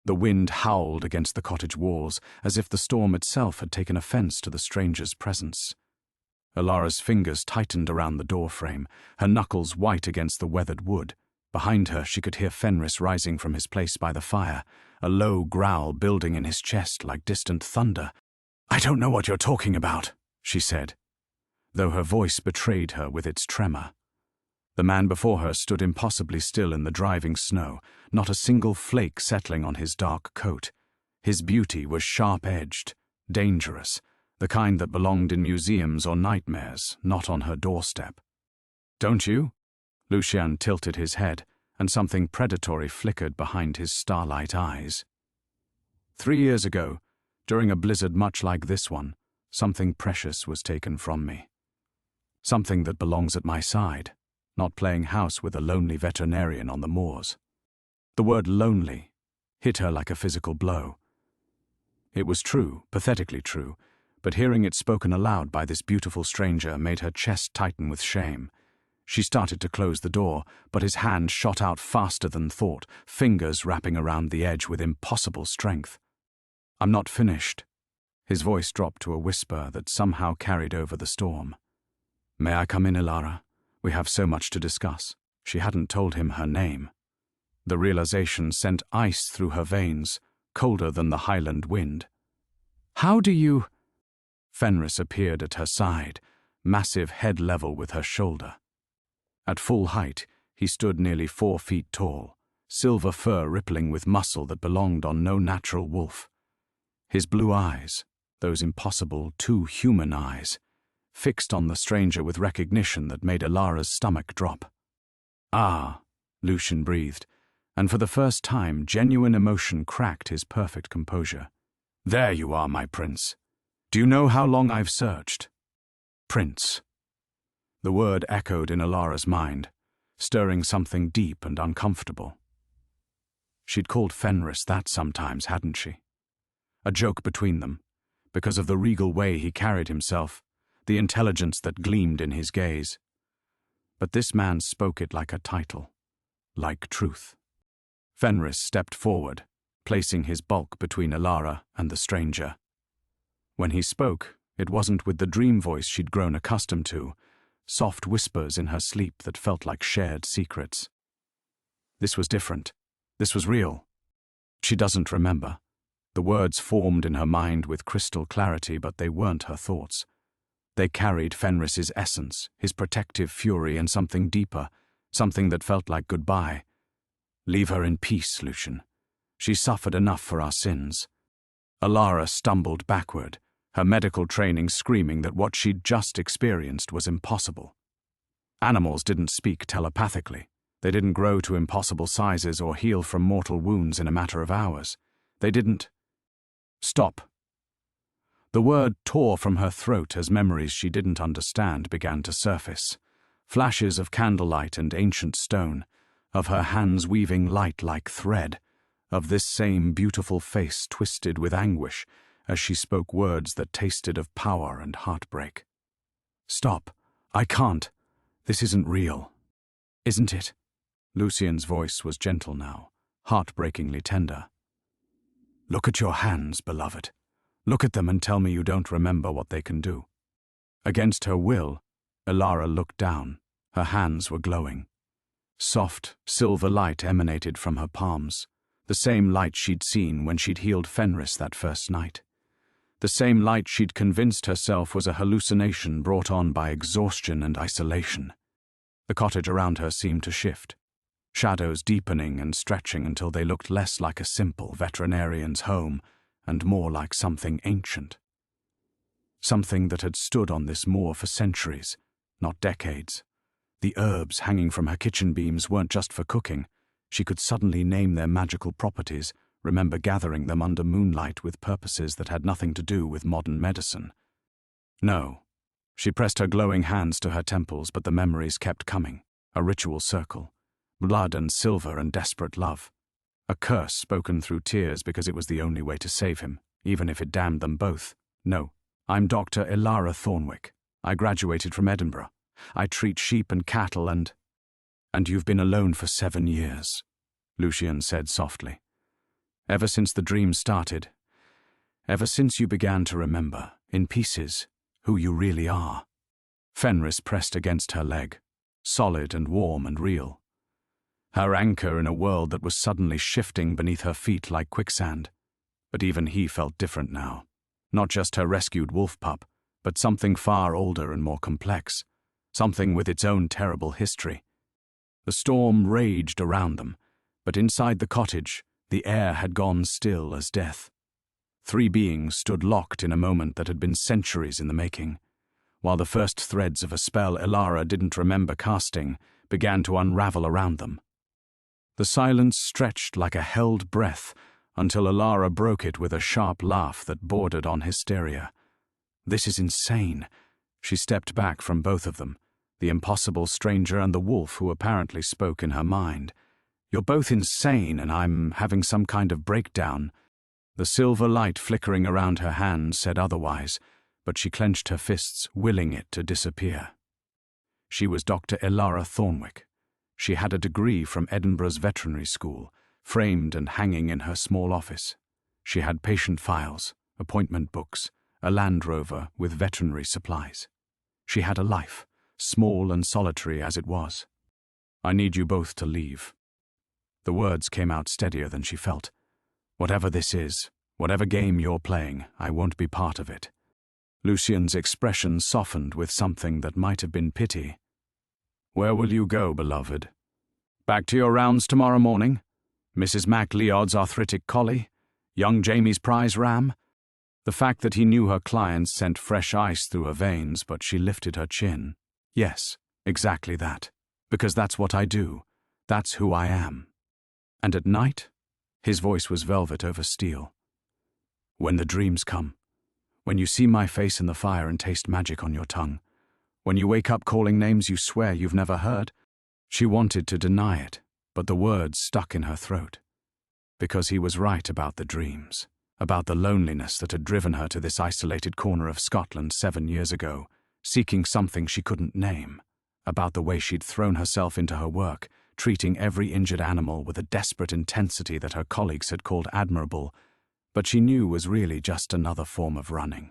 The wind howled against the cottage walls, as if the storm itself had taken offense to the stranger's presence. Alara's fingers tightened around the doorframe, her knuckles white against the weathered wood. Behind her, she could hear Fenris rising from his place by the fire, a low growl building in his chest like distant thunder. "I don't know what you're talking about," she said, though her voice betrayed her with its tremor. The man before her stood impossibly still in the driving snow, not a single flake settling on his dark coat. His beauty was sharp-edged, dangerous, the kind that belonged in museums or nightmares, not on her doorstep. "Don't you?" Lucian tilted his head, and something predatory flickered behind his starlight eyes. 3 years ago, during a blizzard much like this one, something precious was taken from me. Something that belongs at my side, not playing house with a lonely veterinarian on the moors. The word lonely hit her like a physical blow. It was true, pathetically true, but hearing it spoken aloud by this beautiful stranger made her chest tighten with shame. She started to close the door, but his hand shot out faster than thought, fingers wrapping around the edge with impossible strength. "I'm not finished." His voice dropped to a whisper that somehow carried over the storm. "May I come in, Alara? We have so much to discuss." She hadn't told him her name. The realization sent ice through her veins, colder than the highland wind. "How do you—" Fenris appeared at her side, massive head level with her shoulder. At full height, he stood nearly 4 feet tall, silver fur rippling with muscle that belonged on no natural wolf. His blue eyes, those impossible, too human eyes, fixed on the stranger with recognition that made Alara's stomach drop. "Ah," Lucian breathed, and for the first time genuine emotion cracked his perfect composure. "There you are, my prince. Do you know how long I've searched?" Prince. The word echoed in Alara's mind, stirring something deep and uncomfortable. She'd called Fenris that sometimes, hadn't she? A joke between them, because of the regal way he carried himself, the intelligence that gleamed in his gaze. But this man spoke it like a title, like truth. Fenris stepped forward, placing his bulk between Alara and the stranger. When he spoke, it wasn't with the dream voice she'd grown accustomed to, soft whispers in her sleep that felt like shared secrets. This was different. This was real. She doesn't remember. The words formed in her mind with crystal clarity, but they weren't her thoughts. They carried Fenris's essence, his protective fury, and something deeper, something that felt like goodbye. "Leave her in peace, Lucian. She suffered enough for our sins." Alara stumbled backward, her medical training screaming that what she'd just experienced was impossible. Animals didn't speak telepathically. They didn't grow to impossible sizes or heal from mortal wounds in a matter of hours. They didn't. "Stop." The word tore from her throat as memories she didn't understand began to surface. Flashes of candlelight and ancient stone, of her hands weaving light like thread, of this same beautiful face twisted with anguish as she spoke words that tasted of power and heartbreak. "Stop. I can't. This isn't real." "Isn't it?" Lucian's voice was gentle now, heartbreakingly tender. "Look at your hands, beloved. Look at them and tell me you don't remember what they can do." Against her will, Alara looked down. Her hands were glowing. Soft, silver light emanated from her palms, the same light she'd seen when she'd healed Fenris that first night. The same light she'd convinced herself was a hallucination brought on by exhaustion and isolation. The cottage around her seemed to shift, shadows deepening and stretching until they looked less like a simple veterinarian's home and more like something ancient. Something that had stood on this moor for centuries, not decades. The herbs hanging from her kitchen beams weren't just for cooking. She could suddenly name their magical properties, remember gathering them under moonlight with purposes that had nothing to do with modern medicine. No. She pressed her glowing hands to her temples, but the memories kept coming. A ritual circle. Blood and silver and desperate love. A curse spoken through tears because it was the only way to save him, even if it damned them both. "No, I'm Dr. Alara Thornwick. I graduated from Edinburgh. I treat sheep and cattle and you've been alone for 7 years, Lucian said softly. Ever since the dream started, ever since you began to remember, in pieces, who you really are. Fenris pressed against her leg, solid and warm and real. Her anchor in a world that was suddenly shifting beneath her feet like quicksand. But even he felt different now. Not just her rescued wolf pup, but something far older and more complex. Something with its own terrible history. The storm raged around them, but inside the cottage, the air had gone still as death. Three beings stood locked in a moment that had been centuries in the making, while the first threads of a spell Elara didn't remember casting began to unravel around them. The silence stretched like a held breath until Elara broke it with a sharp laugh that bordered on hysteria. "This is insane." She stepped back from both of them, the impossible stranger and the wolf who apparently spoke in her mind. "You're both insane, and I'm having some kind of breakdown." The silver light flickering around her hand said otherwise, but she clenched her fists, willing it to disappear. She was Dr. Elara Thornwick. She had a degree from Edinburgh's veterinary school, framed and hanging in her small office. She had patient files, appointment books, a Land Rover with veterinary supplies. She had a life, small and solitary as it was. "I need you both to leave." The words came out steadier than she felt. "Whatever this is, whatever game you're playing, I won't be part of it." Lucian's expression softened with something that might have been pity. "Where will you go, beloved? Back to your rounds tomorrow morning? Mrs. MacLeod's arthritic collie? Young Jamie's prize ram?" The fact that he knew her clients sent fresh ice through her veins, but she lifted her chin. "Yes, exactly that. Because that's what I do. That's who I am." "And at night?" His voice was velvet over steel. "When the dreams come. When you see my face in the fire and taste magic on your tongue. When you wake up calling names you swear you've never heard." She wanted to deny it, but the words stuck in her throat. Because he was right about the dreams, about the loneliness that had driven her to this isolated corner of Scotland 7 years ago, seeking something she couldn't name, about the way she'd thrown herself into her work, treating every injured animal with a desperate intensity that her colleagues had called admirable, but she knew was really just another form of running.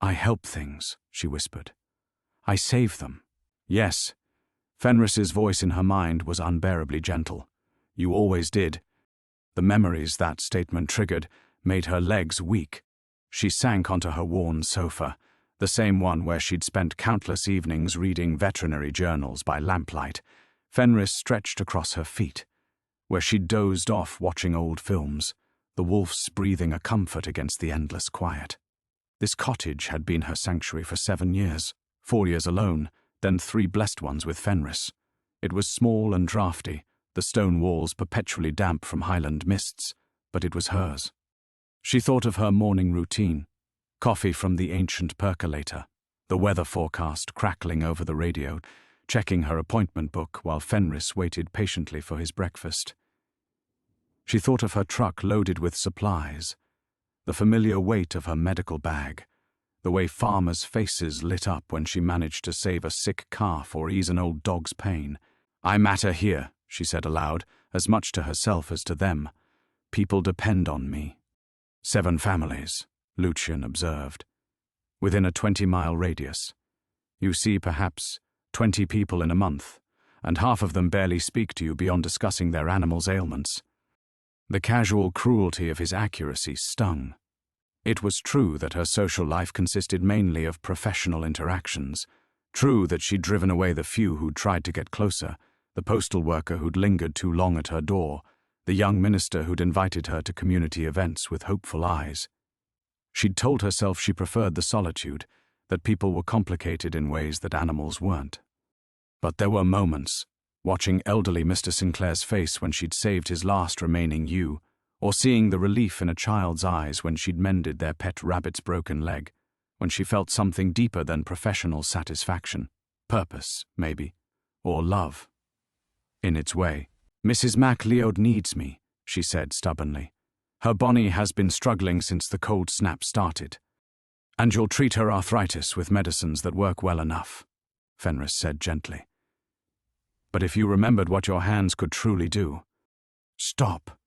"I help things," she whispered. "I save them." "Yes." Fenris's voice in her mind was unbearably gentle. "You always did." The memories that statement triggered made her legs weak. She sank onto her worn sofa, the same one where she'd spent countless evenings reading veterinary journals by lamplight. Fenris stretched across her feet, where she'd dozed off watching old films, the wolves breathing a comfort against the endless quiet. This cottage had been her sanctuary for 7 years, 4 years alone, then 3 blessed ones with Fenris. It was small and draughty, the stone walls perpetually damp from highland mists, but it was hers. She thought of her morning routine, coffee from the ancient percolator, the weather forecast crackling over the radio, checking her appointment book while Fenris waited patiently for his breakfast. She thought of her truck loaded with supplies, the familiar weight of her medical bag, the way farmers' faces lit up when she managed to save a sick calf or ease an old dog's pain. "I matter here," she said aloud, as much to herself as to them. "People depend on me." 7 families, Lucian observed, within a 20-mile radius. You see perhaps 20 people in a month, and half of them barely speak to you beyond discussing their animals' ailments. The casual cruelty of his accuracy stung. It was true that her social life consisted mainly of professional interactions, true that she'd driven away the few who'd tried to get closer, the postal worker who'd lingered too long at her door, the young minister who'd invited her to community events with hopeful eyes. She'd told herself she preferred the solitude, that people were complicated in ways that animals weren't. But there were moments, watching elderly Mr. Sinclair's face when she'd saved his last remaining ewe, or seeing the relief in a child's eyes when she'd mended their pet rabbit's broken leg, when she felt something deeper than professional satisfaction, purpose, maybe, or love. In its way. "Mrs. MacLeod needs me," she said stubbornly. "Her Bonnie has been struggling since the cold snap started. And you'll treat her arthritis with medicines that work well enough," Fenris said gently. "But if you remembered what your hands could truly do—" "Stop."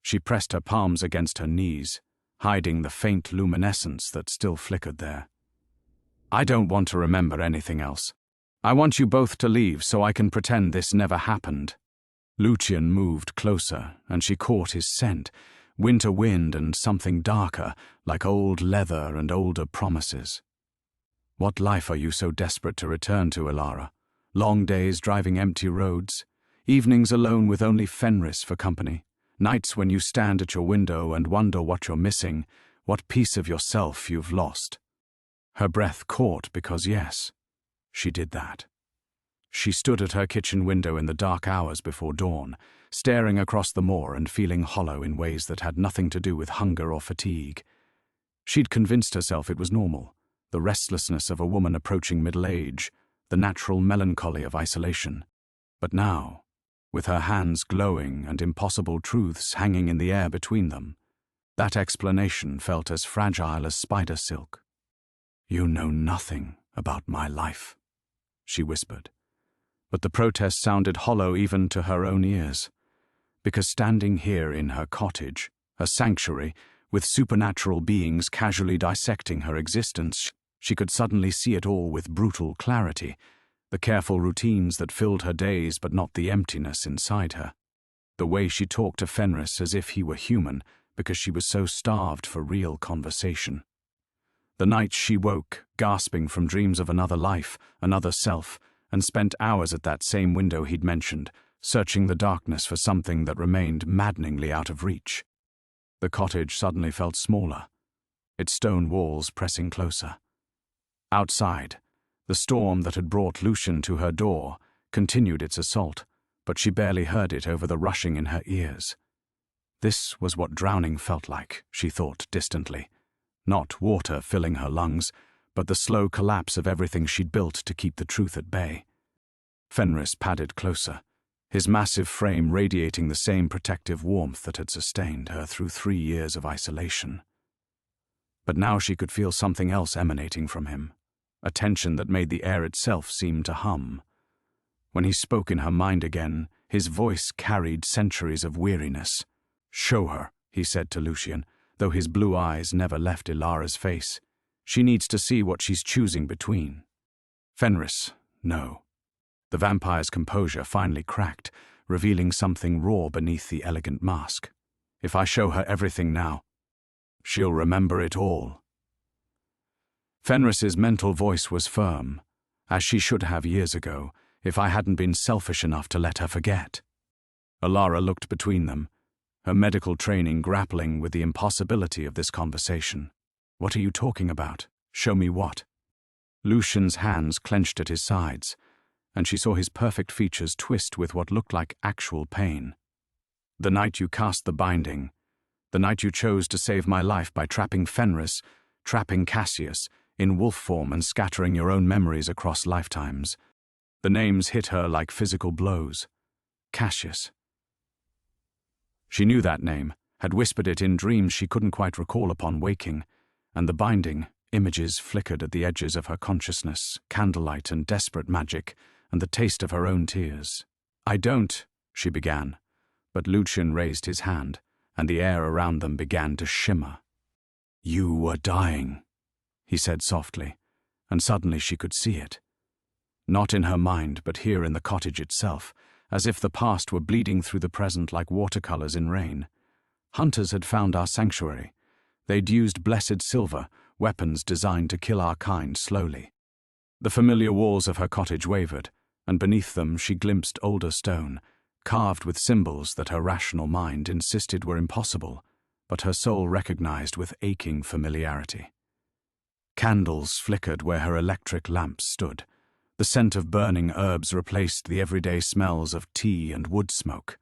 She pressed her palms against her knees, hiding the faint luminescence that still flickered there. I don't want to remember anything else. I want you both to leave so I can pretend this never happened. Lucian moved closer, and she caught his scent, winter wind and something darker, like old leather and older promises. What life are you so desperate to return to, Elara? Long days driving empty roads, evenings alone with only Fenris for company, nights when you stand at your window and wonder what you're missing, what piece of yourself you've lost. Her breath caught because, yes, she did that. She stood at her kitchen window in the dark hours before dawn, staring across the moor and feeling hollow in ways that had nothing to do with hunger or fatigue. She'd convinced herself it was normal, the restlessness of a woman approaching middle age, the natural melancholy of isolation. But now, with her hands glowing and impossible truths hanging in the air between them, that explanation felt as fragile as spider silk. You know nothing about my life, she whispered. But the protest sounded hollow even to her own ears, because standing here in her cottage, her sanctuary, with supernatural beings casually dissecting her existence, she could suddenly see it all with brutal clarity, the careful routines that filled her days but not the emptiness inside her. The way she talked to Fenris as if he were human because she was so starved for real conversation. The nights she woke, gasping from dreams of another life, another self, and spent hours at that same window he'd mentioned, searching the darkness for something that remained maddeningly out of reach. The cottage suddenly felt smaller, its stone walls pressing closer. Outside, the storm that had brought Lucian to her door continued its assault, but she barely heard it over the rushing in her ears. This was what drowning felt like, she thought distantly. Not water filling her lungs, but the slow collapse of everything she'd built to keep the truth at bay. Fenris padded closer, his massive frame radiating the same protective warmth that had sustained her through 3 years of isolation. But now she could feel something else emanating from him, a tension that made the air itself seem to hum. When he spoke in her mind again, his voice carried centuries of weariness. "Show her," he said to Lucian, though his blue eyes never left Elara's face. "She needs to see what she's choosing between." Fenris, no. The vampire's composure finally cracked, revealing something raw beneath the elegant mask. "If I show her everything now, she'll remember it all." Fenris's mental voice was firm, as she should have years ago, if I hadn't been selfish enough to let her forget. Elara looked between them, her medical training grappling with the impossibility of this conversation. "What are you talking about? Show me what?" Lucian's hands clenched at his sides, and she saw his perfect features twist with what looked like actual pain. "The night you cast the binding, the night you chose to save my life by trapping Fenris, trapping Cassius, in wolf form and scattering your own memories across lifetimes." The names hit her like physical blows. Cassius. She knew that name, had whispered it in dreams she couldn't quite recall upon waking, and the binding, images flickered at the edges of her consciousness, candlelight and desperate magic, and the taste of her own tears. "I don't," she began, but Lucian raised his hand, and the air around them began to shimmer. "You were dying," he said softly, and suddenly she could see it. Not in her mind, but here in the cottage itself, as if the past were bleeding through the present like watercolors in rain. Hunters had found our sanctuary. They'd used blessed silver, weapons designed to kill our kind slowly. The familiar walls of her cottage wavered, and beneath them she glimpsed older stone, carved with symbols that her rational mind insisted were impossible, but her soul recognized with aching familiarity. Candles flickered where her electric lamps stood. The scent of burning herbs replaced the everyday smells of tea and wood smoke.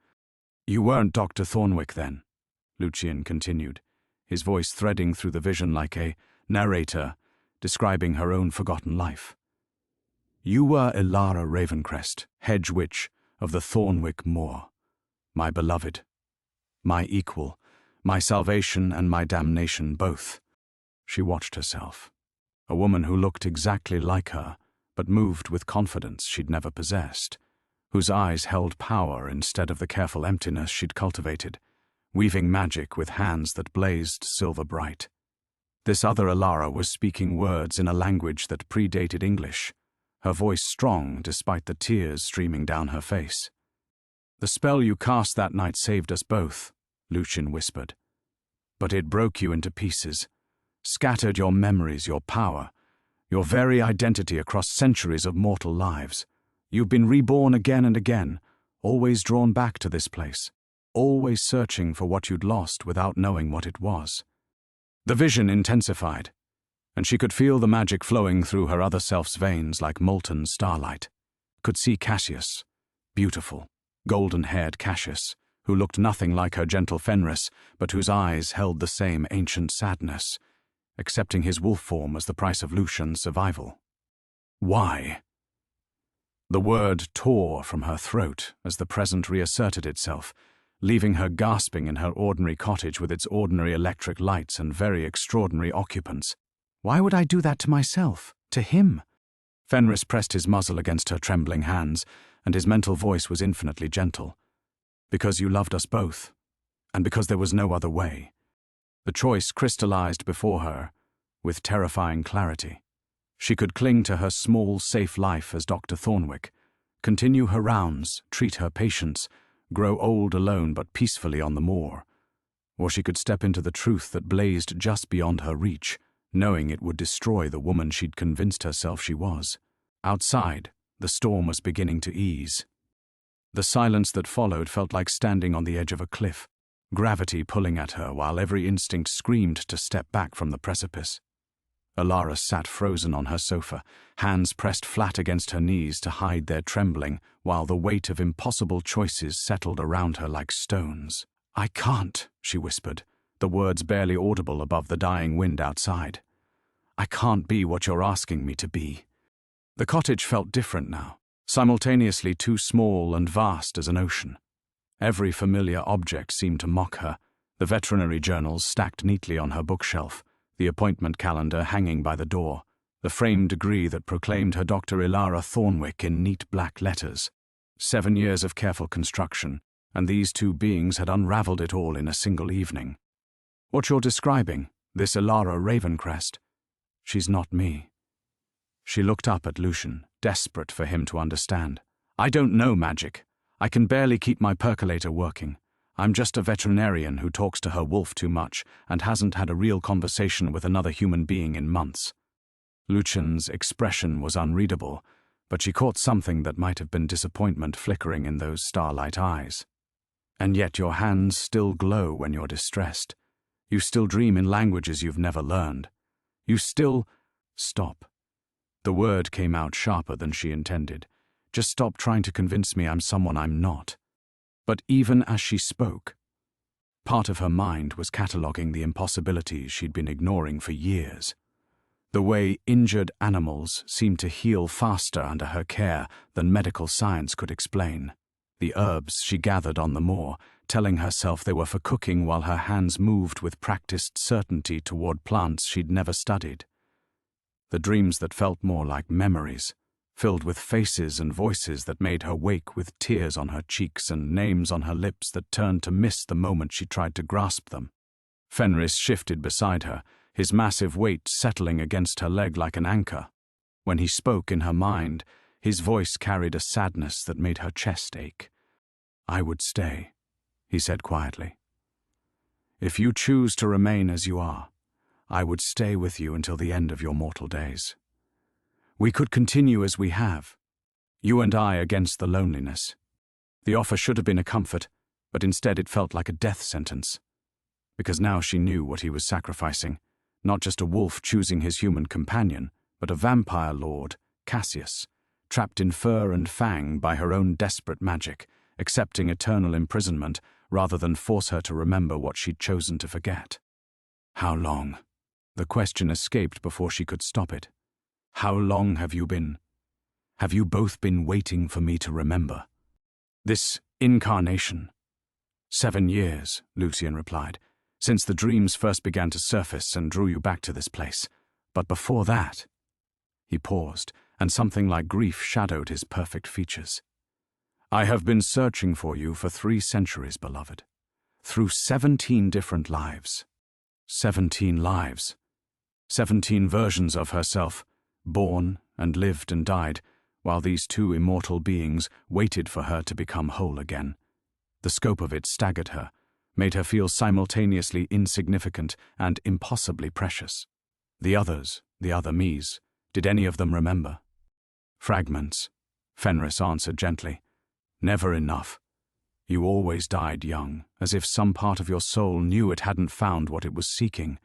"You weren't Dr. Thornwick then," Lucian continued, his voice threading through the vision like a narrator describing her own forgotten life. "You were Elara Ravencrest, hedge witch of the Thornwick Moor, my beloved, my equal, my salvation and my damnation both." She watched herself, a woman who looked exactly like her, but moved with confidence she'd never possessed, whose eyes held power instead of the careful emptiness she'd cultivated, weaving magic with hands that blazed silver bright. This other Alara was speaking words in a language that predated English, her voice strong despite the tears streaming down her face. "The spell you cast that night saved us both," Lucian whispered. "But it broke you into pieces, scattered your memories, your power, your very identity across centuries of mortal lives. You've been reborn again and again, always drawn back to this place, always searching for what you'd lost without knowing what it was." The vision intensified, and she could feel the magic flowing through her other self's veins like molten starlight. Could see Cassius, beautiful, golden-haired Cassius, who looked nothing like her gentle Fenris, but whose eyes held the same ancient sadness, accepting his wolf form as the price of Lucian's survival. Why? The word tore from her throat as the present reasserted itself, leaving her gasping in her ordinary cottage with its ordinary electric lights and very extraordinary occupants. Why would I do that to myself? To him? Fenris pressed his muzzle against her trembling hands, and his mental voice was infinitely gentle. "Because you loved us both, and because there was no other way." The choice crystallized before her with terrifying clarity. She could cling to her small, safe life as Dr. Thornwick, continue her rounds, treat her patients, grow old alone but peacefully on the moor. Or she could step into the truth that blazed just beyond her reach, knowing it would destroy the woman she'd convinced herself she was. Outside, the storm was beginning to ease. The silence that followed felt like standing on the edge of a cliff, gravity pulling at her while every instinct screamed to step back from the precipice. Alara sat frozen on her sofa, hands pressed flat against her knees to hide their trembling, while the weight of impossible choices settled around her like stones. "I can't," she whispered, the words barely audible above the dying wind outside. "I can't be what you're asking me to be." The cottage felt different now, simultaneously too small and vast as an ocean. Every familiar object seemed to mock her, the veterinary journals stacked neatly on her bookshelf, the appointment calendar hanging by the door, the framed degree that proclaimed her Dr. Ilara Thornwick in neat black letters. 7 years of careful construction, and these two beings had unraveled it all in a single evening. "What you're describing, this Ilara Ravencrest, she's not me." She looked up at Lucian, desperate for him to understand. "I don't know magic. I can barely keep my percolator working. I'm just a veterinarian who talks to her wolf too much and hasn't had a real conversation with another human being in months." Lucian's expression was unreadable, but she caught something that might have been disappointment flickering in those starlight eyes. "And yet your hands still glow when you're distressed. You still dream in languages you've never learned. You still—" "Stop." The word came out sharper than she intended. "Just stop trying to convince me I'm someone I'm not." But even as she spoke, part of her mind was cataloguing the impossibilities she'd been ignoring for years. The way injured animals seemed to heal faster under her care than medical science could explain. The herbs she gathered on the moor, telling herself they were for cooking while her hands moved with practiced certainty toward plants she'd never studied. The dreams that felt more like memories, filled with faces and voices that made her wake with tears on her cheeks and names on her lips that turned to mist the moment she tried to grasp them. Fenris shifted beside her, his massive weight settling against her leg like an anchor. When he spoke in her mind, his voice carried a sadness that made her chest ache. "I would stay," he said quietly. "If you choose to remain as you are, I would stay with you until the end of your mortal days. We could continue as we have, you and I against the loneliness." The offer should have been a comfort, but instead it felt like a death sentence. Because now she knew what he was sacrificing, not just a wolf choosing his human companion, but a vampire lord, Cassius, trapped in fur and fang by her own desperate magic, accepting eternal imprisonment rather than force her to remember what she'd chosen to forget. "How long?" The question escaped before she could stop it. "How long have you both been waiting for me to remember? This incarnation?" 7 years, Lucian replied, "since the dreams first began to surface and drew you back to this place. But before that—" He paused, and something like grief shadowed his perfect features. "I have been searching for you for 3 centuries, beloved. through 17 different lives. 17 lives. 17 versions of herself, born and lived and died, while these two immortal beings waited for her to become whole again. The scope of it staggered her, made her feel simultaneously insignificant and impossibly precious. The others, the other me's, did any of them remember? Fragments, Fenris answered gently. Never enough. You always died young, as if some part of your soul knew it hadn't found what it was seeking.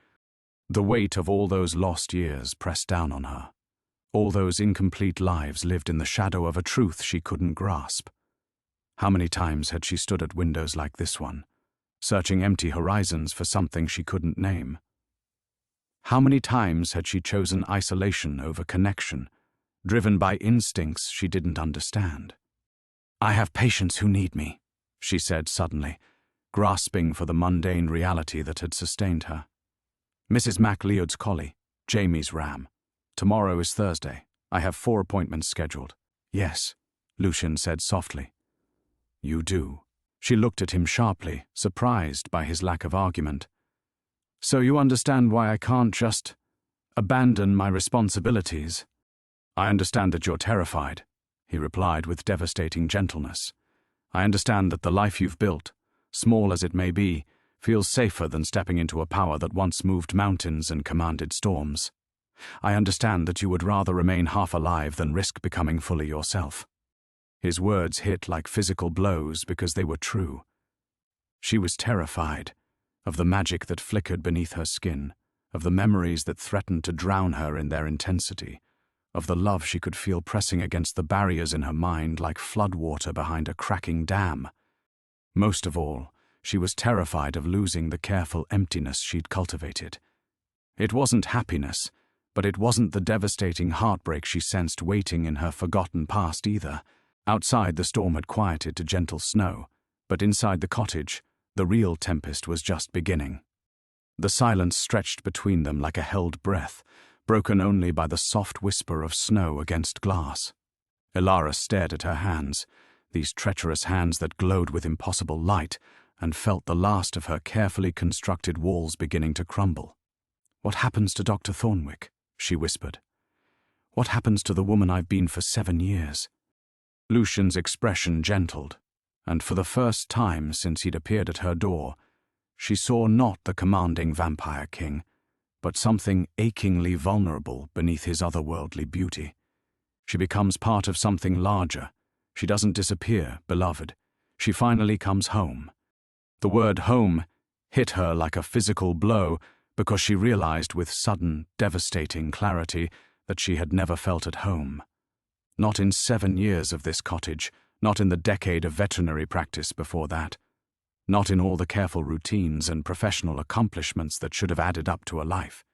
The weight of all those lost years pressed down on her. All those incomplete lives lived in the shadow of a truth she couldn't grasp. How many times had she stood at windows like this one, searching empty horizons for something she couldn't name? How many times had she chosen isolation over connection, driven by instincts she didn't understand? I have patients who need me, she said suddenly, grasping for the mundane reality that had sustained her. Mrs. MacLeod's collie, Jamie's ram. Tomorrow is Thursday. I have 4 appointments scheduled. Yes, Lucian said softly. You do. She looked at him sharply, surprised by his lack of argument. So you understand why I can't just abandon my responsibilities? I understand that you're terrified, he replied with devastating gentleness. I understand that the life you've built, small as it may be, feels safer than stepping into a power that once moved mountains and commanded storms. I understand that you would rather remain half alive than risk becoming fully yourself. His words hit like physical blows because they were true. She was terrified of the magic that flickered beneath her skin, of the memories that threatened to drown her in their intensity, of the love she could feel pressing against the barriers in her mind like floodwater behind a cracking dam. Most of all, she was terrified of losing the careful emptiness she'd cultivated. It wasn't happiness, but it wasn't the devastating heartbreak she sensed waiting in her forgotten past either. Outside, the storm had quieted to gentle snow, but inside the cottage, the real tempest was just beginning. The silence stretched between them like a held breath, broken only by the soft whisper of snow against glass. Elara stared at her hands, these treacherous hands that glowed with impossible light, and felt the last of her carefully constructed walls beginning to crumble. What happens to Dr. Thornwick? She whispered. What happens to the woman I've been for 7 years? Lucian's expression gentled, and for the first time since he'd appeared at her door, she saw not the commanding vampire king, but something achingly vulnerable beneath his otherworldly beauty. She becomes part of something larger. She doesn't disappear, beloved. She finally comes home. The word home hit her like a physical blow because she realized with sudden, devastating clarity that she had never felt at home. Not in 7 years of this cottage, not in the decade of veterinary practice before that, not in all the careful routines and professional accomplishments that should have added up to a life.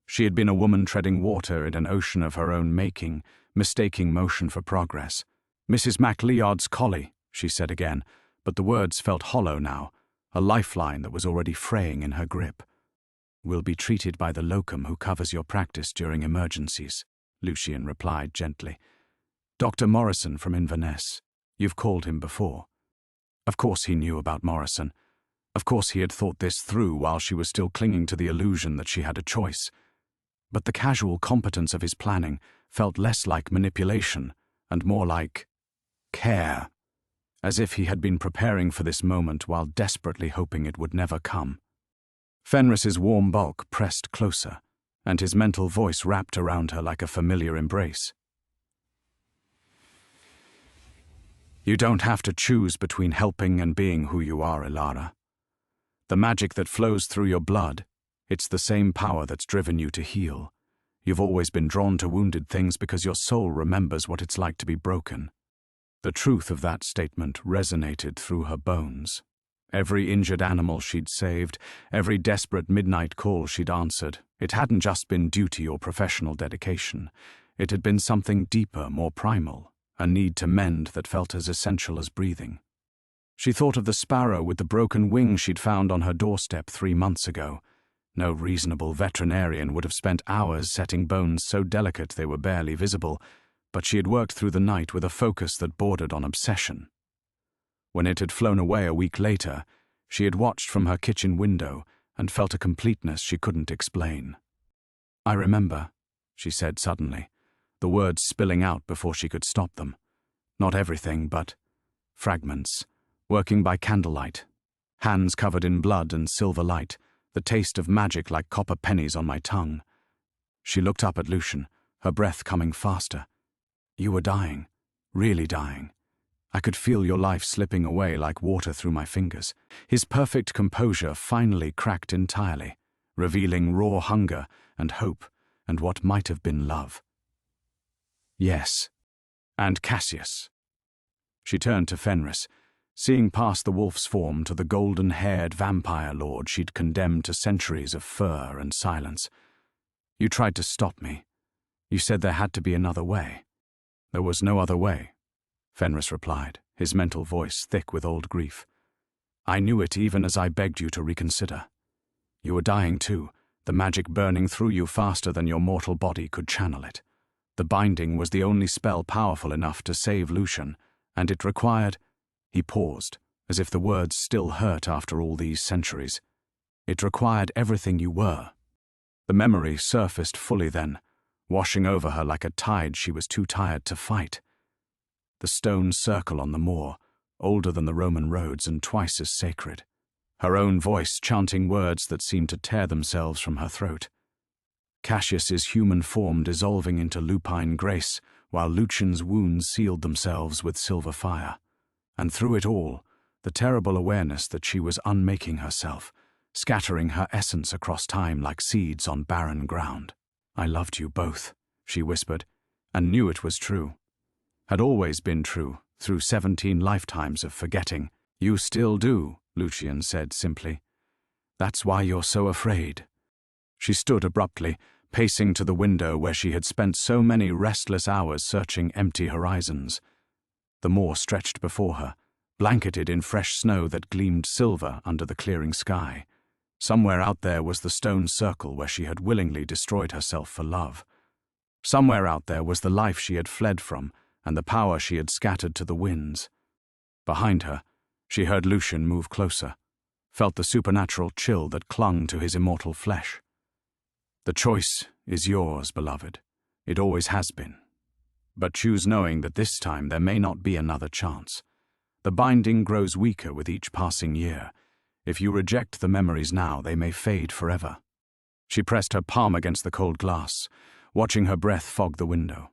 She had been a woman treading water in an ocean of her own making, mistaking motion for progress. Mrs. MacLeod's collie, she said again, but the words felt hollow now, a lifeline that was already fraying in her grip. Will be treated by the locum who covers your practice during emergencies, Lucian replied gently. Dr. Morrison from Inverness. You've called him before. Of course he knew about Morrison. Of course he had thought this through while she was still clinging to the illusion that she had a choice. But the casual competence of his planning felt less like manipulation and more like care, as if he had been preparing for this moment while desperately hoping it would never come. Fenris's warm bulk pressed closer, and his mental voice wrapped around her like a familiar embrace. You don't have to choose between helping and being who you are, Elara. The magic that flows through your blood, it's the same power that's driven you to heal. You've always been drawn to wounded things because your soul remembers what it's like to be broken. The truth of that statement resonated through her bones. Every injured animal she'd saved, every desperate midnight call she'd answered, it hadn't just been duty or professional dedication. It had been something deeper, more primal, a need to mend that felt as essential as breathing. She thought of the sparrow with the broken wing she'd found on her doorstep 3 months ago. No reasonable veterinarian would have spent hours setting bones so delicate they were barely visible, but she had worked through the night with a focus that bordered on obsession. When it had flown away a week later, She had watched from her kitchen window and felt a completeness she couldn't explain. "I remember," she said suddenly, the words spilling out before she could stop them. "Not everything, but fragments, working by candlelight, hands covered in blood and silver light, the taste of magic like copper pennies on my tongue." She looked up at Lucian, her breath coming faster. "You were dying, really dying. I could feel your life slipping away like water through my fingers." His perfect composure finally cracked entirely, revealing raw hunger and hope and what might have been love. "Yes, and Cassius." She turned to Fenris, seeing past the wolf's form to the golden-haired vampire lord she'd condemned to centuries of fur and silence. "You tried to stop me. You said there had to be another way." "There was no other way," Fenris replied, his mental voice thick with old grief. "I knew it even as I begged you to reconsider. You were dying too, the magic burning through you faster than your mortal body could channel it. The binding was the only spell powerful enough to save Lucian, and it required—" He paused, as if the words still hurt after all these centuries. "It required everything you were." The memory surfaced fully then, washing over her like a tide she was too tired to fight. The stone circle on the moor, older than the Roman roads and twice as sacred. Her own voice chanting words that seemed to tear themselves from her throat. Cassius's human form dissolving into lupine grace, while Lucian's wounds sealed themselves with silver fire. And through it all, the terrible awareness that she was unmaking herself, scattering her essence across time like seeds on barren ground. "I loved you both," she whispered, and knew it was true. Had always been true, through 17 lifetimes of forgetting. "You still do," Lucian said simply. "That's why you're so afraid." She stood abruptly, pacing to the window where she had spent so many restless hours searching empty horizons. The moor stretched before her, blanketed in fresh snow that gleamed silver under the clearing sky. Somewhere out there was the stone circle where she had willingly destroyed herself for love. Somewhere out there was the life she had fled from and the power she had scattered to the winds. Behind her, she heard Lucian move closer, felt the supernatural chill that clung to his immortal flesh. "The choice is yours, beloved. It always has been. But choose knowing that this time there may not be another chance. The binding grows weaker with each passing year. If you reject the memories now, they may fade forever." She pressed her palm against the cold glass, watching her breath fog the window.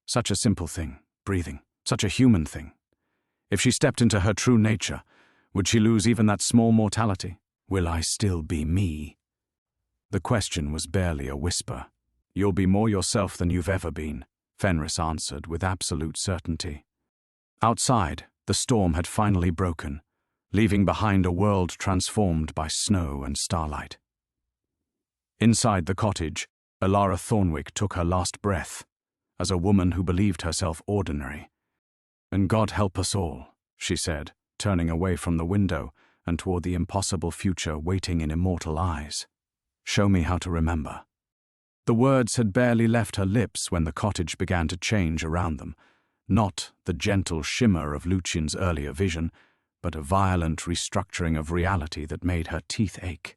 Such a simple thing, breathing, such a human thing. If she stepped into her true nature, would she lose even that small mortality? "Will I still be me?" The question was barely a whisper. "You'll be more yourself than you've ever been," Fenris answered with absolute certainty. Outside, the storm had finally broken, leaving behind a world transformed by snow and starlight. Inside the cottage, Alara Thornwick took her last breath, as a woman who believed herself ordinary. "And God help us all," she said, turning away from the window and toward the impossible future waiting in immortal eyes. "Show me how to remember." The words had barely left her lips when the cottage began to change around them, not the gentle shimmer of Lucian's earlier vision, but a violent restructuring of reality that made her teeth ache.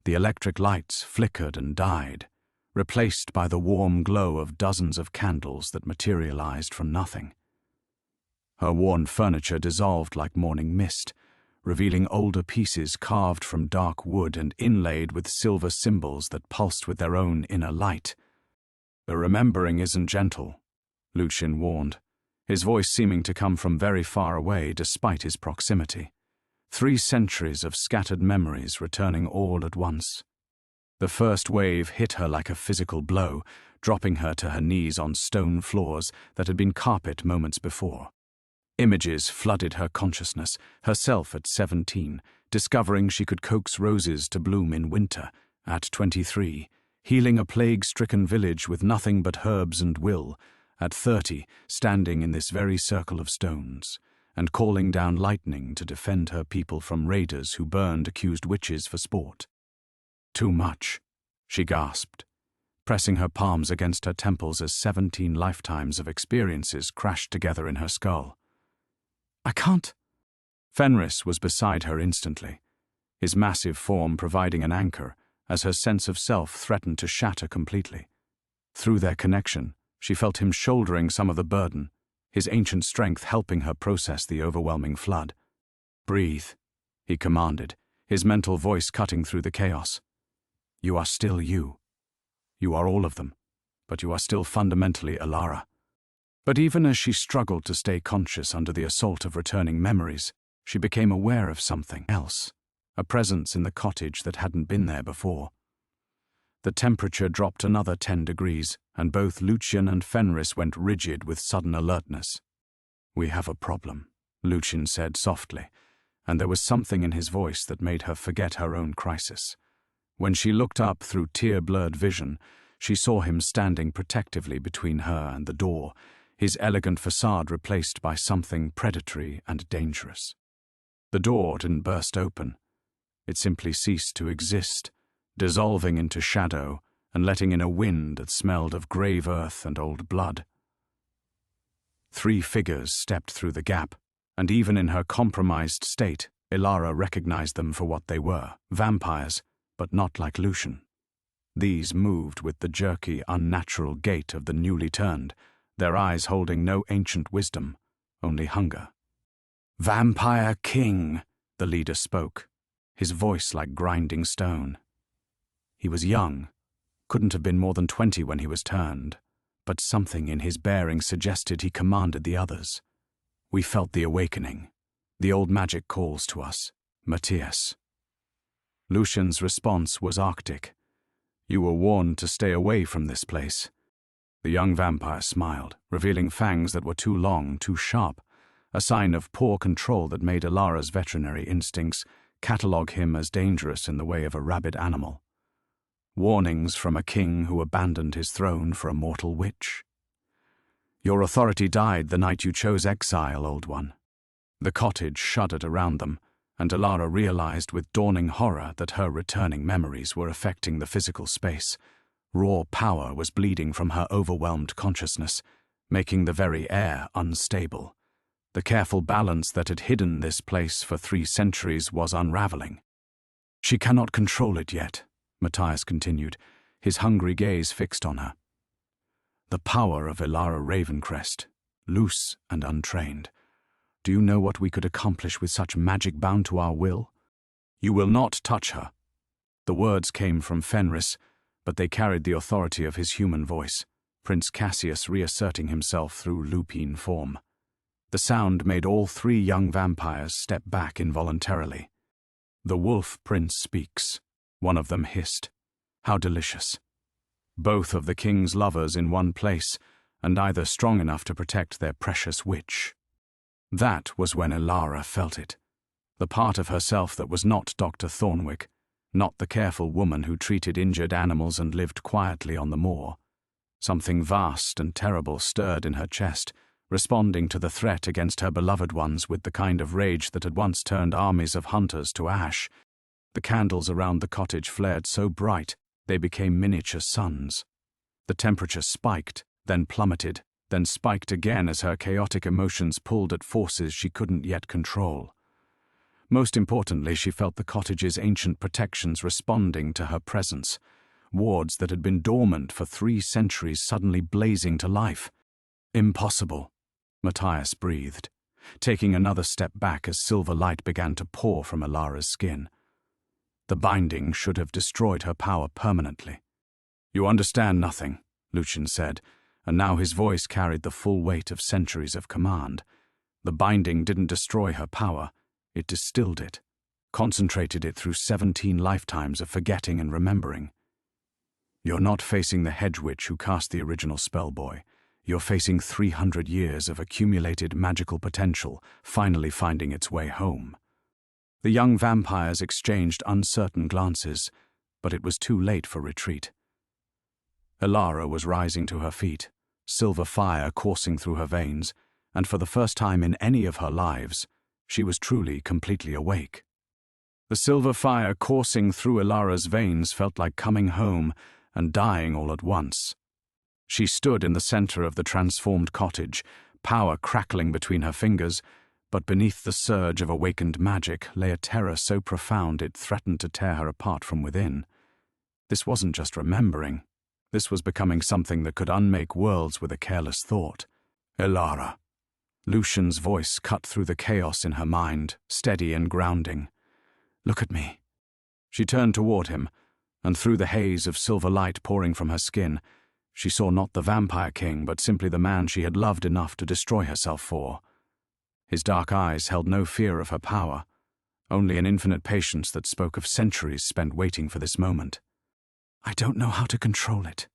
The electric lights flickered and died, replaced by the warm glow of dozens of candles that materialized from nothing. Her worn furniture dissolved like morning mist, revealing older pieces carved from dark wood and inlaid with silver symbols that pulsed with their own inner light. "The remembering isn't gentle," Lucian warned, his voice seeming to come from very far away despite his proximity. 3 centuries of scattered memories returning all at once. The first wave hit her like a physical blow, dropping her to her knees on stone floors that had been carpet moments before. Images flooded her consciousness, herself at 17, discovering she could coax roses to bloom in winter, at 23, healing a plague-stricken village with nothing but herbs and will, at 30, standing in this very circle of stones, and calling down lightning to defend her people from raiders who burned accused witches for sport. "Too much," she gasped, pressing her palms against her temples as 17 lifetimes of experiences crashed together in her skull. "I can't." Fenris was beside her instantly, his massive form providing an anchor as her sense of self threatened to shatter completely. Through their connection, she felt him shouldering some of the burden, his ancient strength helping her process the overwhelming flood. "Breathe," he commanded, his mental voice cutting through the chaos. "You are still you. You are all of them, but you are still fundamentally Alara." But even as she struggled to stay conscious under the assault of returning memories, she became aware of something else, a presence in the cottage that hadn't been there before. The temperature dropped another 10 degrees, and both Lucian and Fenris went rigid with sudden alertness. "We have a problem," Lucian said softly, and there was something in his voice that made her forget her own crisis. When she looked up through tear-blurred vision, she saw him standing protectively between her and the door, his elegant facade replaced by something predatory and dangerous. The door didn't burst open. It simply ceased to exist, dissolving into shadow and letting in a wind that smelled of grave earth and old blood. 3 figures stepped through the gap, and even in her compromised state, Alara recognized them for what they were, vampires, but not like Lucian. These moved with the jerky, unnatural gait of the newly turned, their eyes holding no ancient wisdom, only hunger. "Vampire King," the leader spoke, his voice like grinding stone. He was young, couldn't have been more than 20 when he was turned, but something in his bearing suggested he commanded the others. "We felt the awakening. The old magic calls to us, Matthias." Lucian's response was arctic. "You were warned to stay away from this place." The young vampire smiled, revealing fangs that were too long, too sharp, a sign of poor control that made Alara's veterinary instincts catalogue him as dangerous in the way of a rabid animal. Warnings from a king who abandoned his throne for a mortal witch. "Your authority died the night you chose exile, old one." The cottage shuddered around them, and Alara realized with dawning horror that her returning memories were affecting the physical space. Raw power was bleeding from her overwhelmed consciousness, making the very air unstable. The careful balance that had hidden this place for 3 centuries was unraveling. "She cannot control it yet," Matthias continued, his hungry gaze fixed on her. "The power of Alara Ravencrest, loose and untrained. Do you know what we could accomplish with such magic bound to our will? You will not touch her." The words came from Fenris, but they carried the authority of his human voice, Prince Cassius reasserting himself through lupine form. The sound made all 3 young vampires step back involuntarily. "The Wolf Prince speaks," one of them hissed. "How delicious. Both of the king's lovers in one place, and neither strong enough to protect their precious witch." That was when Alara felt it. The part of herself that was not Dr. Thornwick, not the careful woman who treated injured animals and lived quietly on the moor. Something vast and terrible stirred in her chest, responding to the threat against her beloved ones with the kind of rage that had once turned armies of hunters to ash. The candles around the cottage flared so bright they became miniature suns. The temperature spiked, then plummeted, then spiked again as her chaotic emotions pulled at forces she couldn't yet control. Most importantly, she felt the cottage's ancient protections responding to her presence, wards that had been dormant for 3 centuries suddenly blazing to life. "Impossible," Matthias breathed, taking another step back as silver light began to pour from Alara's skin. The binding should have destroyed her power permanently. "You understand nothing," Lucian said, and now his voice carried the full weight of centuries of command. The binding didn't destroy her power, it distilled it, concentrated it through 17 lifetimes of forgetting and remembering. "You're not facing the hedge witch who cast the original spellboy. You're facing 300 years of accumulated magical potential finally finding its way home." The young vampires exchanged uncertain glances, but it was too late for retreat. Alara was rising to her feet, silver fire coursing through her veins, and for the first time in any of her lives, she was truly completely awake. The silver fire coursing through Alara's veins felt like coming home and dying all at once. She stood in the center of the transformed cottage, power crackling between her fingers, But beneath the surge of awakened magic lay a terror so profound it threatened to tear her apart from within. This wasn't just remembering. This was becoming something that could unmake worlds with a careless thought. Elara. Lucian's voice cut through the chaos in her mind, steady and grounding. Look at me. She turned toward him, and through the haze of silver light pouring from her skin, she saw not the vampire king, but simply the man she had loved enough to destroy herself for. His dark eyes held no fear of her power, only an infinite patience that spoke of centuries spent waiting for this moment. I don't know how to control it,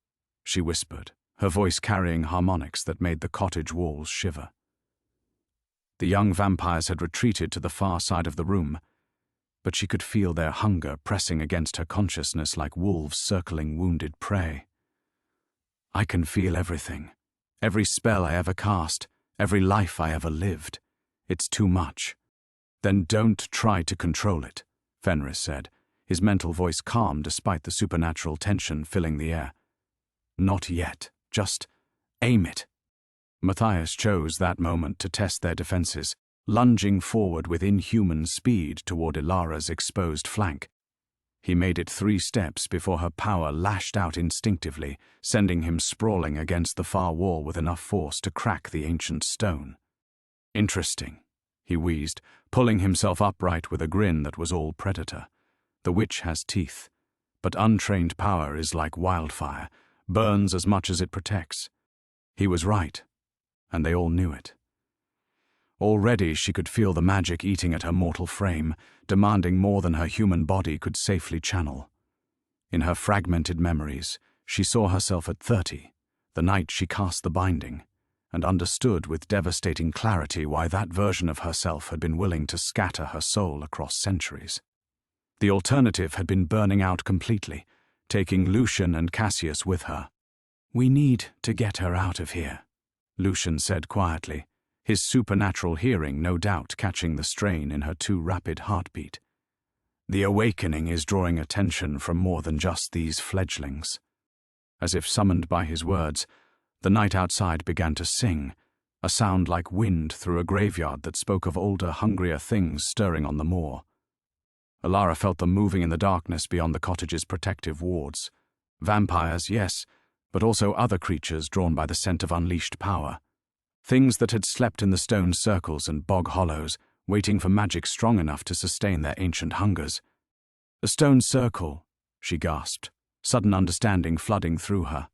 she whispered, her voice carrying harmonics that made the cottage walls shiver. The young vampires had retreated to the far side of the room, but she could feel their hunger pressing against her consciousness like wolves circling wounded prey. I can feel everything, every spell I ever cast, every life I ever lived. It's too much. Then don't try to control it, Fenris said, his mental voice calm despite the supernatural tension filling the air. Not yet. Just aim it. Matthias chose that moment to test their defenses, lunging forward with inhuman speed toward Elara's exposed flank. He made it 3 steps before her power lashed out instinctively, sending him sprawling against the far wall with enough force to crack the ancient stone. Interesting, he wheezed, pulling himself upright with a grin that was all predator. The witch has teeth, but untrained power is like wildfire, burns as much as it protects. He was right, and they all knew it. Already she could feel the magic eating at her mortal frame, demanding more than her human body could safely channel. In her fragmented memories, she saw herself at 30, the night she cast the binding, and understood with devastating clarity why that version of herself had been willing to scatter her soul across centuries. The alternative had been burning out completely, taking Lucian and Cassius with her. We need to get her out of here, Lucian said quietly, his supernatural hearing no doubt catching the strain in her too rapid heartbeat. The awakening is drawing attention from more than just these fledglings. As if summoned by his words, the night outside began to sing, a sound like wind through a graveyard that spoke of older, hungrier things stirring on the moor. Elara felt them moving in the darkness beyond the cottage's protective wards. Vampires, yes, but also other creatures drawn by the scent of unleashed power. Things that had slept in the stone circles and bog hollows, waiting for magic strong enough to sustain their ancient hungers. A stone circle, she gasped, sudden understanding flooding through her.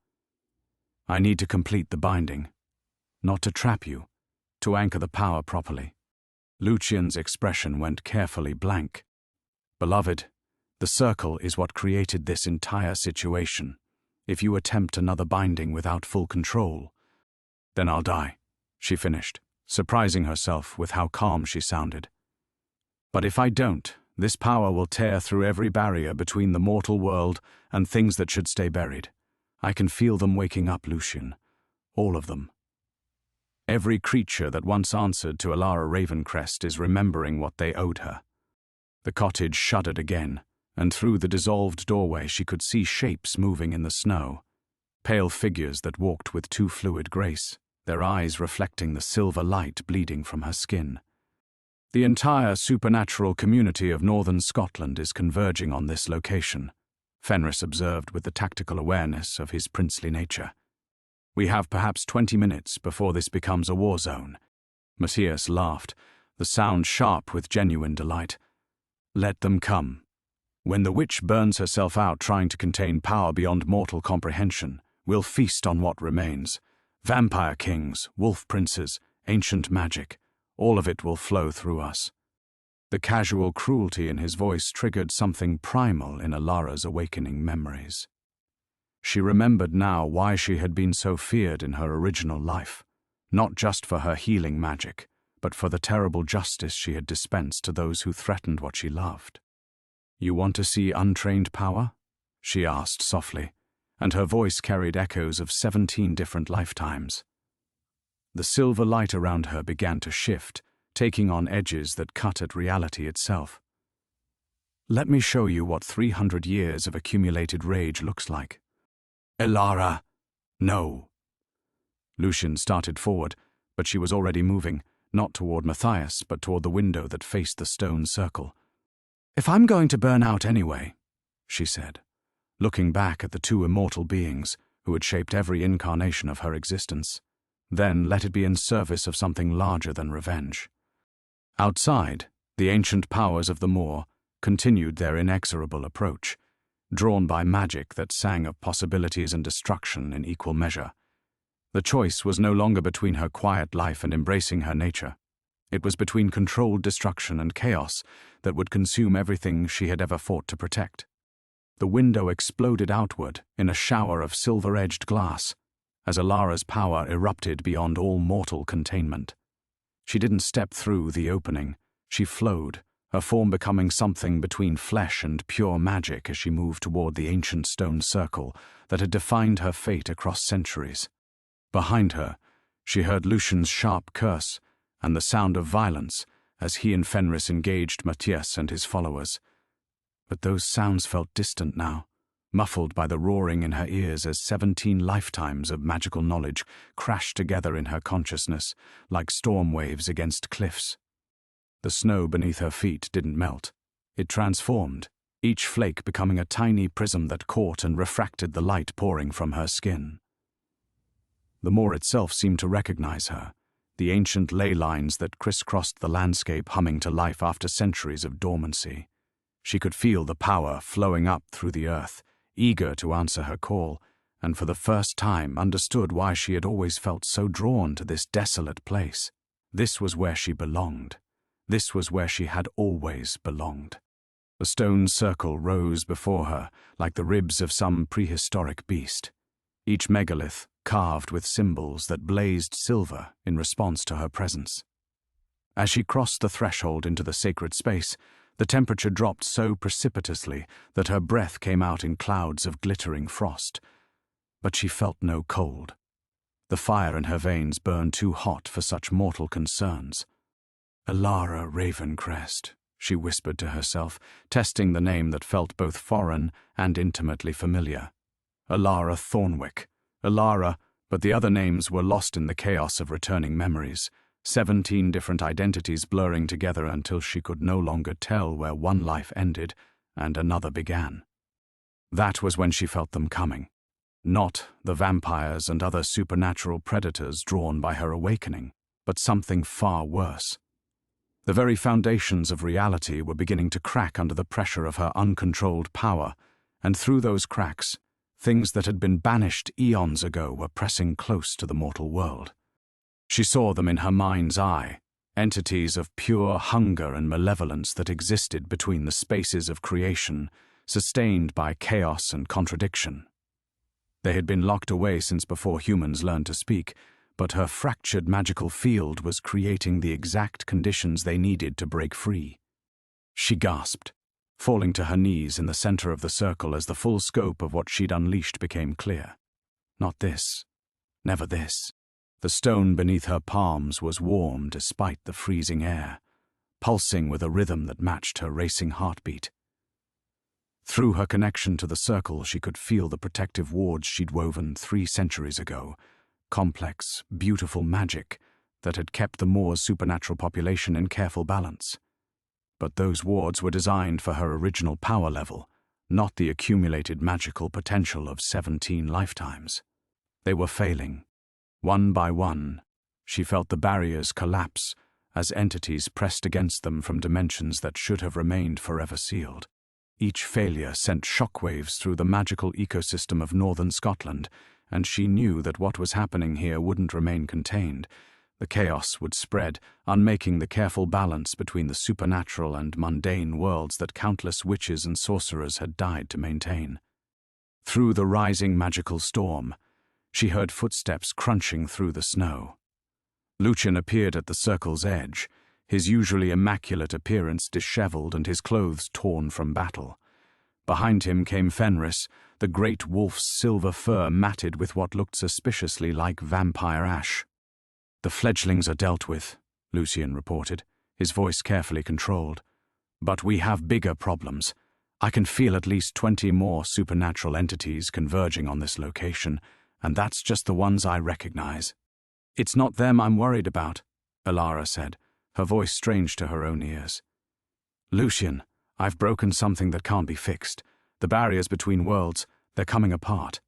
I need to complete the binding. Not to trap you, to anchor the power properly. Lucian's expression went carefully blank. Beloved, the circle is what created this entire situation. If you attempt another binding without full control, then I'll die, she finished, surprising herself with how calm she sounded. But if I don't, this power will tear through every barrier between the mortal world and things that should stay buried. I can feel them waking up, Lucian. All of them. Every creature that once answered to Elara Ravencrest is remembering what they owed her. The cottage shuddered again, and through the dissolved doorway she could see shapes moving in the snow, pale figures that walked with too fluid grace, their eyes reflecting the silver light bleeding from her skin. The entire supernatural community of northern Scotland is converging on this location, Fenris observed with the tactical awareness of his princely nature. We have perhaps 20 minutes before this becomes a war zone. Matthias laughed, the sound sharp with genuine delight. Let them come. When the witch burns herself out trying to contain power beyond mortal comprehension, we'll feast on what remains. Vampire kings, wolf princes, ancient magic, all of it will flow through us. The casual cruelty in his voice triggered something primal in Elara's awakening memories. She remembered now why she had been so feared in her original life, not just for her healing magic, but for the terrible justice she had dispensed to those who threatened what she loved. You want to see untrained power? She asked softly, and her voice carried echoes of 17 different lifetimes. The silver light around her began to shift, taking on edges that cut at reality itself. Let me show you what 300 years of accumulated rage looks like. Elara, no. Lucian started forward, but she was already moving, not toward Matthias, but toward the window that faced the stone circle. "If I'm going to burn out anyway," she said, looking back at the two immortal beings who had shaped every incarnation of her existence, "then let it be in service of something larger than revenge." Outside, the ancient powers of the moor continued their inexorable approach, drawn by magic that sang of possibilities and destruction in equal measure. The choice was no longer between her quiet life and embracing her nature. It was between controlled destruction and chaos that would consume everything she had ever fought to protect. The window exploded outward in a shower of silver-edged glass, as Alara's power erupted beyond all mortal containment. She didn't step through the opening. She flowed, her form becoming something between flesh and pure magic as she moved toward the ancient stone circle that had defined her fate across centuries. Behind her, she heard Lucian's sharp curse and the sound of violence as he and Fenris engaged Matthias and his followers. But those sounds felt distant now, muffled by the roaring in her ears as 17 lifetimes of magical knowledge crashed together in her consciousness like storm waves against cliffs. The snow beneath her feet didn't melt. It transformed, each flake becoming a tiny prism that caught and refracted the light pouring from her skin. The moor itself seemed to recognize her, the ancient ley lines that crisscrossed the landscape humming to life after centuries of dormancy. She could feel the power flowing up through the earth, eager to answer her call, and for the first time understood why she had always felt so drawn to this desolate place. This was where she belonged. This was where she had always belonged. The stone circle rose before her like the ribs of some prehistoric beast, each megalith carved with symbols that blazed silver in response to her presence. As she crossed the threshold into the sacred space, the temperature dropped so precipitously that her breath came out in clouds of glittering frost. But she felt no cold. The fire in her veins burned too hot for such mortal concerns. "Alara Ravencrest," she whispered to herself, testing the name that felt both foreign and intimately familiar. Alara Thornwick. Alara, but the other names were lost in the chaos of returning memories, 17 different identities blurring together until she could no longer tell where one life ended and another began. That was when she felt them coming. Not the vampires and other supernatural predators drawn by her awakening, but something far worse. The very foundations of reality were beginning to crack under the pressure of her uncontrolled power, and through those cracks, things that had been banished eons ago were pressing close to the mortal world. She saw them in her mind's eye, entities of pure hunger and malevolence that existed between the spaces of creation, sustained by chaos and contradiction. They had been locked away since before humans learned to speak, but her fractured magical field was creating the exact conditions they needed to break free. She gasped, falling to her knees in the center of the circle as the full scope of what she'd unleashed became clear. Not this. Never this. The stone beneath her palms was warm despite the freezing air, pulsing with a rhythm that matched her racing heartbeat. Through her connection to the circle, she could feel the protective wards she'd woven 3 centuries ago, complex, beautiful magic that had kept the moor's supernatural population in careful balance. But those wards were designed for her original power level, not the accumulated magical potential of 17 lifetimes. They were failing. One by one, she felt the barriers collapse as entities pressed against them from dimensions that should have remained forever sealed. Each failure sent shockwaves through the magical ecosystem of northern Scotland, and she knew that what was happening here wouldn't remain contained. The chaos would spread, unmaking the careful balance between the supernatural and mundane worlds that countless witches and sorcerers had died to maintain. Through the rising magical storm, she heard footsteps crunching through the snow. Lucian appeared at the circle's edge, his usually immaculate appearance disheveled and his clothes torn from battle. Behind him came Fenris, the great wolf's silver fur matted with what looked suspiciously like vampire ash. "The fledglings are dealt with," Lucian reported, his voice carefully controlled. "But we have bigger problems. I can feel at least 20 more supernatural entities converging on this location, and that's just the ones I recognize. It's not them I'm worried about. Elara said, her voice strange to her own ears. Lucian, I've broken something that can't be fixed. The barriers between worlds, they're coming apart.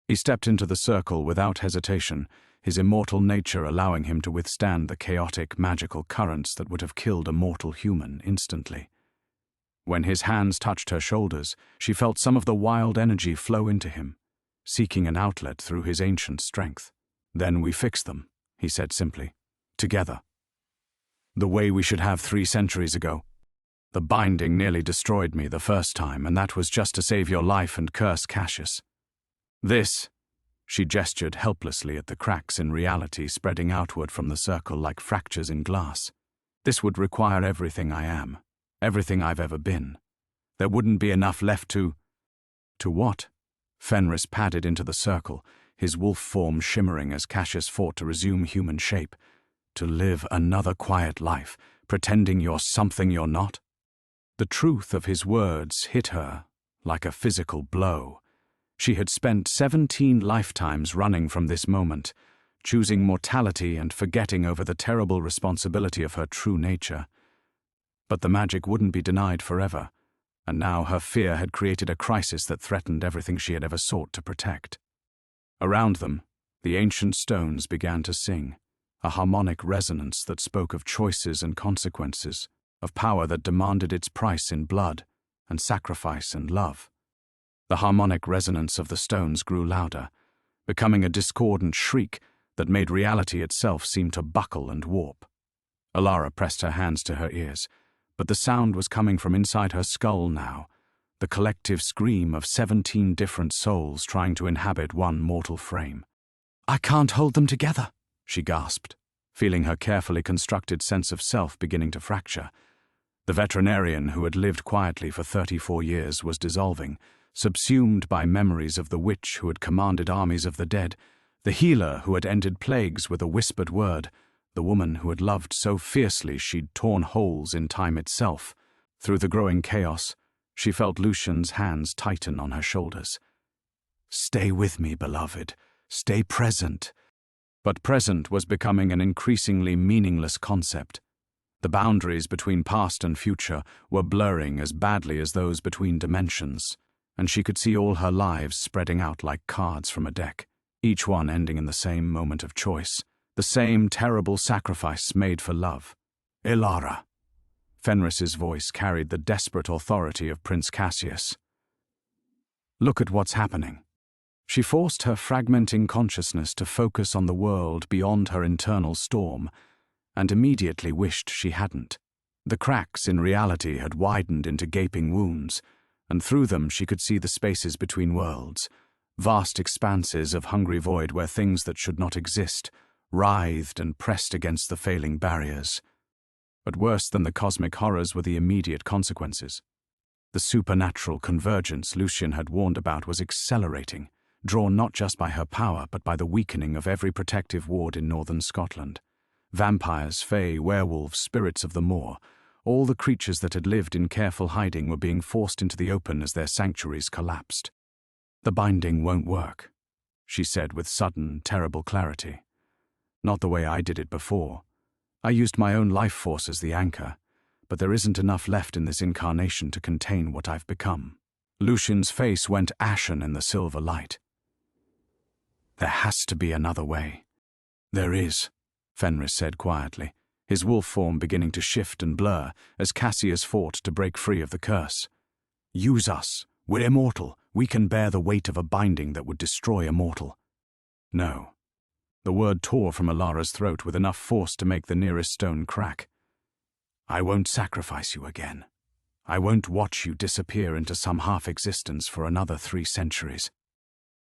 He stepped into the circle without hesitation, his immortal nature allowing him to withstand the chaotic, magical currents that would have killed a mortal human instantly. When his hands touched her shoulders, she felt some of the wild energy flow into him, seeking an outlet through his ancient strength. Then we fix them, he said simply. Together. The way we should have 3 centuries ago. The binding nearly destroyed me the first time, and that was just to save your life and curse Cassius. This, she gestured helplessly at the cracks in reality spreading outward from the circle like fractures in glass. This would require everything I am, everything I've ever been. There wouldn't be enough left to... To what? Fenris padded into the circle, his wolf form shimmering as Cassius fought to resume human shape. To live another quiet life, pretending you're something you're not? The truth of his words hit her like a physical blow. She had spent 17 lifetimes running from this moment, choosing mortality and forgetting over the terrible responsibility of her true nature. But the magic wouldn't be denied forever, and now her fear had created a crisis that threatened everything she had ever sought to protect. Around them, the ancient stones began to sing, a harmonic resonance that spoke of choices and consequences, of power that demanded its price in blood and sacrifice and love. The harmonic resonance of the stones grew louder, becoming a discordant shriek that made reality itself seem to buckle and warp. Elara pressed her hands to her ears, but the sound was coming from inside her skull now, the collective scream of 17 different souls trying to inhabit one mortal frame. "I can't hold them together," she gasped, feeling her carefully constructed sense of self beginning to fracture. The veterinarian who had lived quietly for 34 years was dissolving, subsumed by memories of the witch who had commanded armies of the dead, the healer who had ended plagues with a whispered word, the woman who had loved so fiercely she'd torn holes in time itself. Through the growing chaos, she felt Lucian's hands tighten on her shoulders. "Stay with me, beloved. Stay present." But present was becoming an increasingly meaningless concept. The boundaries between past and future were blurring as badly as those between dimensions, and she could see all her lives spreading out like cards from a deck, each one ending in the same moment of choice, the same terrible sacrifice made for love. "Elara." Fenris's voice carried the desperate authority of Prince Cassius. "Look at what's happening." She forced her fragmenting consciousness to focus on the world beyond her internal storm, and immediately wished she hadn't. The cracks in reality had widened into gaping wounds, and through them she could see the spaces between worlds, vast expanses of hungry void where things that should not exist writhed and pressed against the failing barriers. But worse than the cosmic horrors were the immediate consequences. The supernatural convergence Lucian had warned about was accelerating, drawn not just by her power but by the weakening of every protective ward in northern Scotland. Vampires, fae, werewolves, spirits of the moor, all the creatures that had lived in careful hiding were being forced into the open as their sanctuaries collapsed. "The binding won't work," she said with sudden, terrible clarity. "Not the way I did it before. I used my own life force as the anchor, but there isn't enough left in this incarnation to contain what I've become." Lucian's face went ashen in the silver light. "There has to be another way." "There is," Fenris said quietly, his wolf form beginning to shift and blur as Cassius fought to break free of the curse. "Use us. We're immortal. We can bear the weight of a binding that would destroy a mortal." "No." The word tore from Elara's throat with enough force to make the nearest stone crack. "I won't sacrifice you again. I won't watch you disappear into some half-existence for another 3 centuries.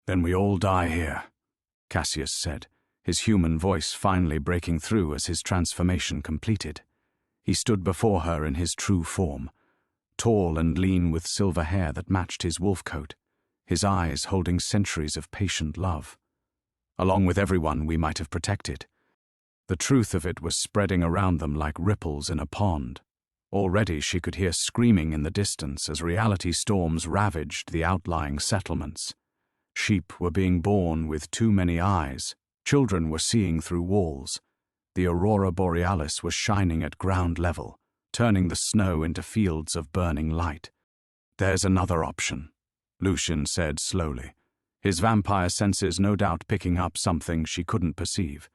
Then we all die here," Cassius said, his human voice finally breaking through as his transformation completed. He stood before her in his true form, tall and lean with silver hair that matched his wolf coat, his eyes holding centuries of patient love. Along with everyone we might have protected. The truth of it was spreading around them like ripples in a pond. Already she could hear screaming in the distance as reality storms ravaged the outlying settlements. Sheep were being born with too many eyes. Children were seeing through walls. The aurora borealis was shining at ground level, turning the snow into fields of burning light. "There's another option," Lucian said slowly, his vampire senses no doubt picking up something she couldn't perceive.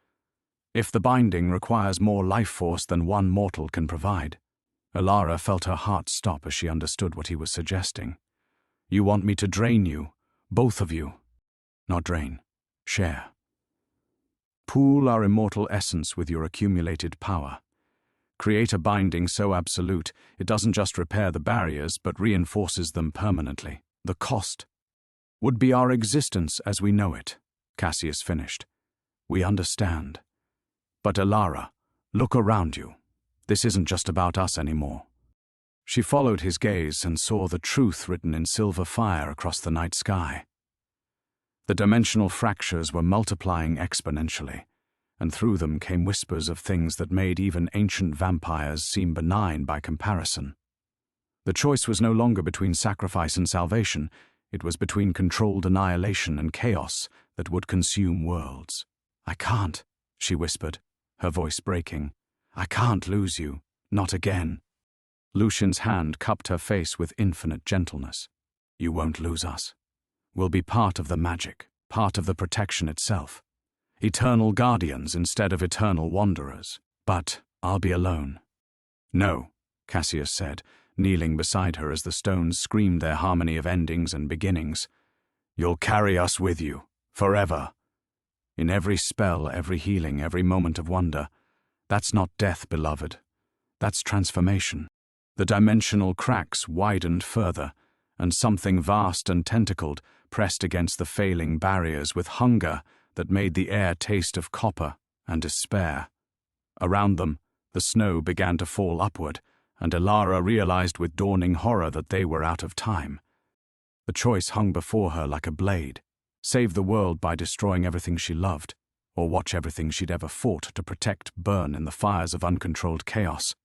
"If the binding requires more life force than one mortal can provide." Alara felt her heart stop as she understood what he was suggesting. "You want me to drain you, both of you?" "Not drain. Share. Pool our immortal essence with your accumulated power. Create a binding so absolute it doesn't just repair the barriers but reinforces them permanently. The cost would be our existence as we know it," Cassius finished. "We understand. But Alara, look around you. This isn't just about us anymore." She followed his gaze and saw the truth written in silver fire across the night sky. The dimensional fractures were multiplying exponentially, and through them came whispers of things that made even ancient vampires seem benign by comparison. The choice was no longer between sacrifice and salvation, it was between controlled annihilation and chaos that would consume worlds. "I can't," she whispered, her voice breaking. "I can't lose you, not again." Lucian's hand cupped her face with infinite gentleness. "You won't lose us. We'll be part of the magic, part of the protection itself. Eternal guardians instead of eternal wanderers. But I'll be alone." "No," Cassius said, kneeling beside her as the stones screamed their harmony of endings and beginnings. "You'll carry us with you, forever. In every spell, every healing, every moment of wonder. That's not death, beloved. That's transformation." The dimensional cracks widened further, and something vast and tentacled pressed against the failing barriers with hunger that made the air taste of copper and despair. Around them, the snow began to fall upward, and Alara realized with dawning horror that they were out of time. The choice hung before her like a blade: save the world by destroying everything she loved, or watch everything she'd ever fought to protect burn in the fires of uncontrolled chaos.